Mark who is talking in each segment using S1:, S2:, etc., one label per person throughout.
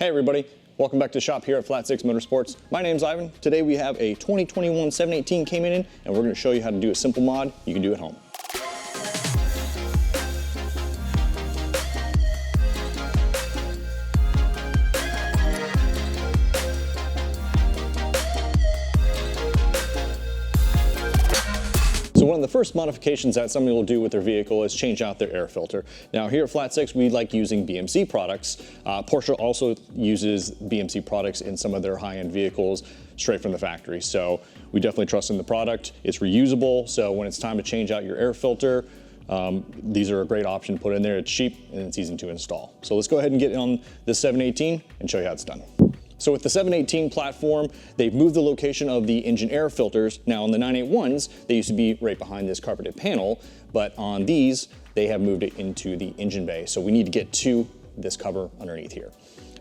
S1: Hey everybody, welcome back to the shop here at Flat 6 Motorsports. My name's Ivan. Today we have a 2021 718 Cayman and we're going to show you how to do a simple mod you can do at home. So one of the first modifications that somebody will do with their vehicle is change out their air filter. Now here at Flat 6, we like using BMC products. Porsche also uses BMC products in some of their high-end vehicles straight from the factory. So we definitely trust in the product. It's reusable, so when it's time to change out your air filter, these are a great option to put in there. It's cheap and it's easy to install. So let's go ahead and get on this 718 and show you how it's done. So with the 718 platform, they've moved the location of the engine air filters. Now on the 981s, they used to be right behind this carpeted panel, but on these, they have moved it into the engine bay. So we need to get to this cover underneath here.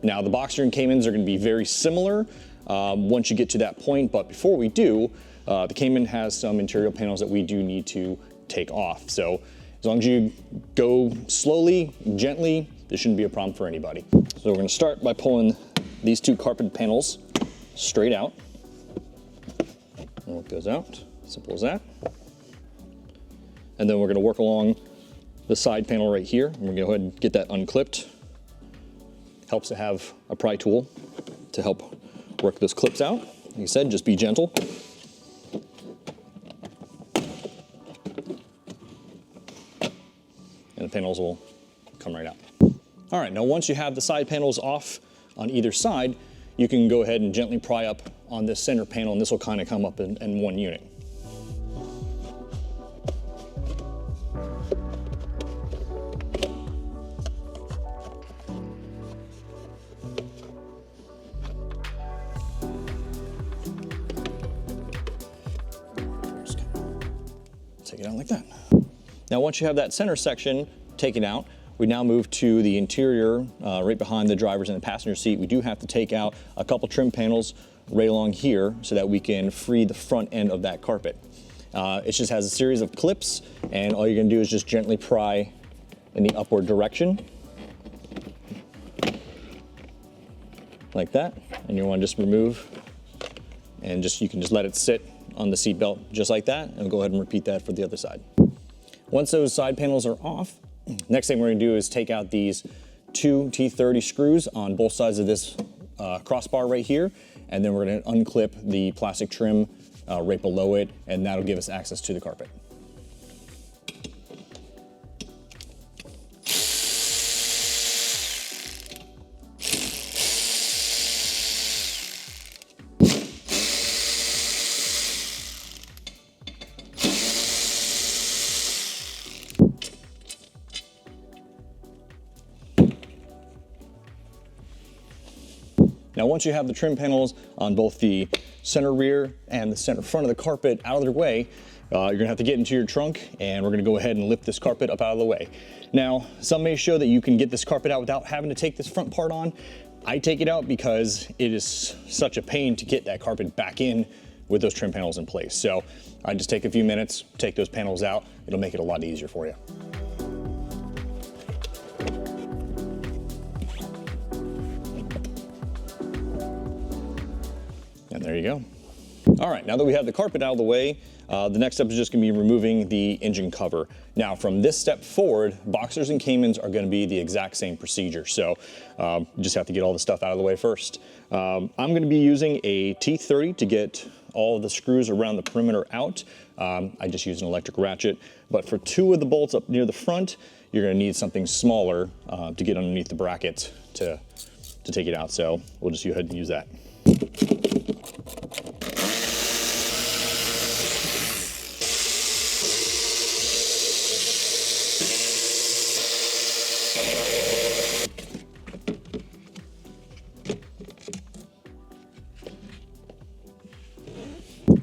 S1: Now the Boxster and Caymans are gonna be very similar once you get to that point, but before we do, the Cayman has some interior panels that we do need to take off. So as long as you go slowly, gently, this shouldn't be a problem for anybody. So we're gonna start by pulling these two carpeted panels straight out. And what goes out, simple as that. And then we're gonna work along the side panel right here. And we're gonna go ahead and get that unclipped. Helps to have a pry tool to help work those clips out. Like I said, just be gentle. And the panels will come right out. All right, now once you have the side panels off on either side, you can go ahead and gently pry up on this center panel and this will kind of come up in one unit. Take it out like that. Now once you have that center section taken out, we now move to the interior, right behind the driver's and the passenger seat. We do have to take out a couple trim panels right along here so that we can free the front end of that carpet. It just has a series of clips and all you're gonna do is just gently pry in the upward direction. Like that. And you wanna just remove and you can just let it sit on the seat belt just like that and go ahead and repeat that for the other side. Once those side panels are off, next thing we're gonna do is take out these two T30 screws on both sides of this crossbar right here, and then we're gonna unclip the plastic trim right below it, and that'll give us access to the carpet. Now once you have the trim panels on both the center rear and the center front of the carpet out of their way, you're gonna have to get into your trunk and we're gonna go ahead and lift this carpet up out of the way. Now, some may show that you can get this carpet out without having to take this front part on. I take it out because it is such a pain to get that carpet back in with those trim panels in place. So I just take a few minutes, take those panels out. It'll make it a lot easier for you. And there you go. All right, now that we have the carpet out of the way, the next step is just gonna be removing the engine cover. Now from this step forward, Boxsters and Caymans are gonna be the exact same procedure. So you just have to get all the stuff out of the way first. I'm gonna be using a T30 to get all of the screws around the perimeter out. I just use an electric ratchet, but for two of the bolts up near the front, you're gonna need something smaller to get underneath the bracket to take it out. So we'll just go ahead and use that.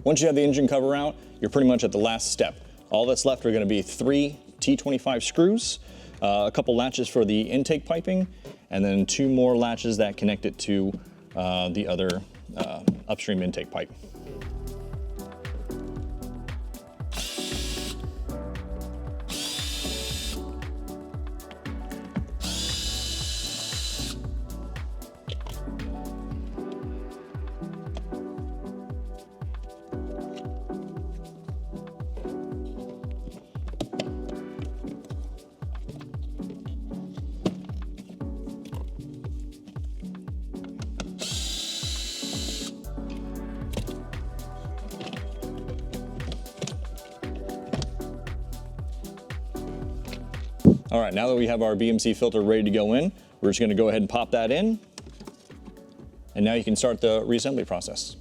S1: Once you have the engine cover out, you're pretty much at the last step. All that's left are gonna be 3 T25 screws, a couple latches for the intake piping, and then 2 more latches that connect it to the other upstream intake pipe. All right, now that we have our BMC filter ready to go in, we're just gonna go ahead and pop that in. And now you can start the reassembly process.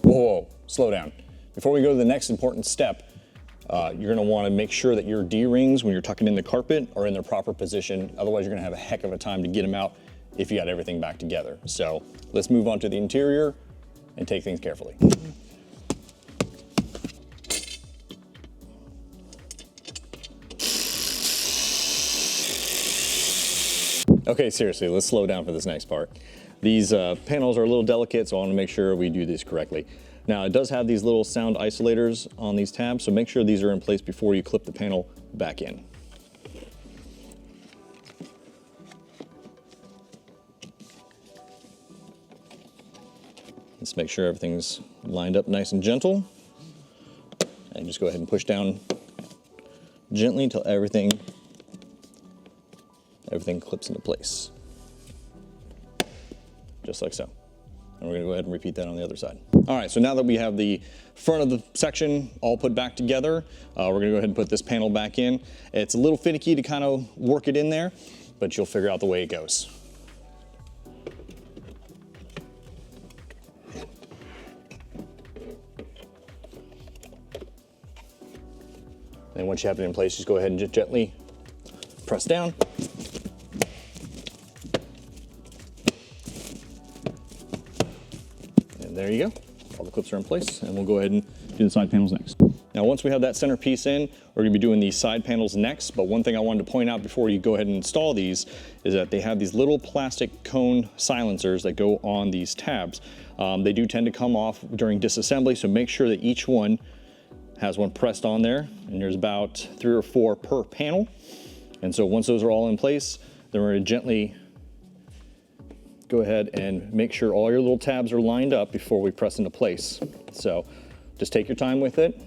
S1: Whoa, slow down. Before we go to the next important step, you're gonna wanna make sure that your D-rings, when you're tucking in the carpet, are in their proper position. Otherwise, you're gonna have a heck of a time to get them out if you got everything back together. So let's move on to the interior and take things carefully. Okay, seriously, let's slow down for this next part. These panels are a little delicate, so I want to make sure we do this correctly. Now, it does have these little sound isolators on these tabs, so make sure these are in place before you clip the panel back in. Let's make sure everything's lined up nice and gentle. And just go ahead and push down gently until everything clips into place. Just like so. And we're gonna go ahead and repeat that on the other side. All right, so now that we have the front of the section all put back together, we're gonna go ahead and put this panel back in. It's a little finicky to kind of work it in there, but you'll figure out the way it goes. And once you have it in place, just go ahead and just gently press down. And there you go. All the clips are in place, and we'll go ahead and do the side panels next. Now, once we have that center piece in, we're gonna be doing these side panels next, but one thing I wanted to point out before you go ahead and install these is that they have these little plastic cone silencers that go on these tabs. They do tend to come off during disassembly, so make sure that each one has one pressed on there, and there's about 3 or 4 per panel. And so once those are all in place, then we're gonna gently go ahead and make sure all your little tabs are lined up before we press into place. So just take your time with it.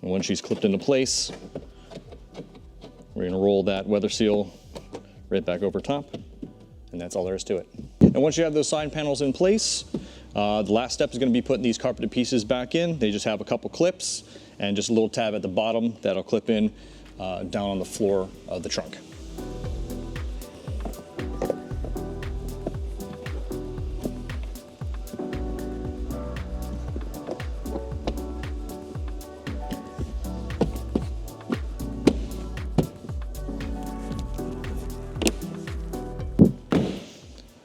S1: And once she's clipped into place, we're gonna roll that weather seal right back over top, and that's all there is to it. And once you have those side panels in place, the last step is gonna be putting these carpeted pieces back in. They just have a couple clips and just a little tab at the bottom that'll clip in down on the floor of the trunk.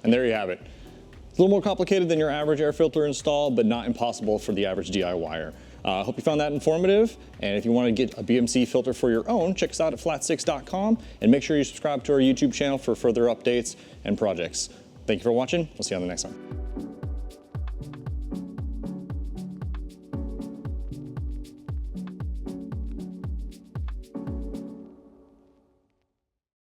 S1: And there you have it. It's a little more complicated than your average air filter install, but not impossible for the average DIYer. I hope you found that informative. And if you want to get a BMC filter for your own, check us out at flat6.com and make sure you subscribe to our YouTube channel for further updates and projects. Thank you for watching. We'll see you on the next one.